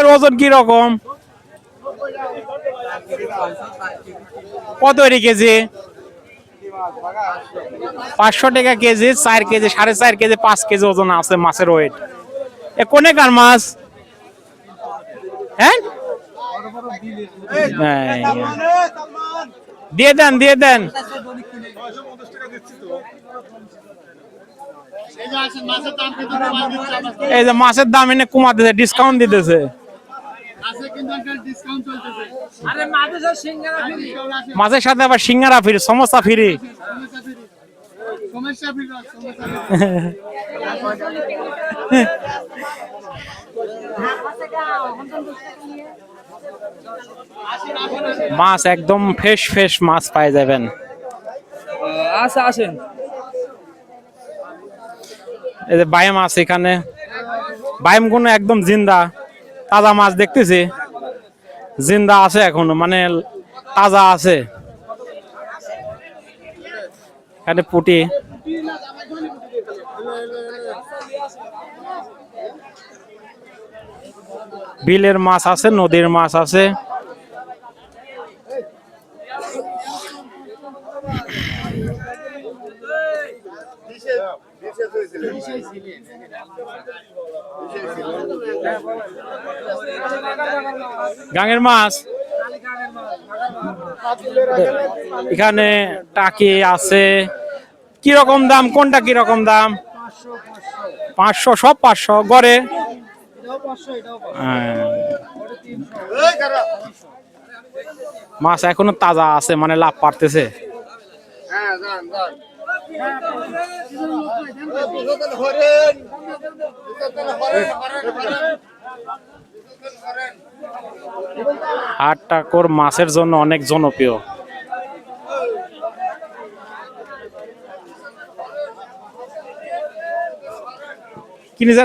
এর ওজন কি রকম? কত এর কেজি? 500 টাকা কেজি, 4 কেজি, 4.5 কেজি, 5 কেজি ওজন আছে মাছের ওয়েট। এ কোনে কার মাছ? হ্যাঁ, দিয়ে দেন, দিয়ে দেন। এই যে মাছের দাম এনে কমাতেছে, ডিসকাউন্ট দিতেছে। মাছের সাথে আবার সিঙ্গারা ফ্রি, সমোসা ফ্রি। মাছ একদম ফ্রেশ ফ্রেশ মাছ পাই যাবেন। আচ্ছা আসেন। এই যে বাইম আছে এখানে, বাইম গুলো একদম জিন্দা তাজা মাছ দেখতেছি, জিন্দা আছে এখনো, মানে তাজা আছে। এখানে পুটি, বিলের মাছ আছে, নদীর মাছ আছে। গাঙের মাছ এখানে টাকি আছে। কিরকম দাম, কোনটা কিরকম দাম? 500, সব 500 গড়ে। মাছ এখনো তাজা আছে, মানে লাভ পারতেছে। হাটটাকর মাছের জন্য অনেক জনপ্রিয়। কিনে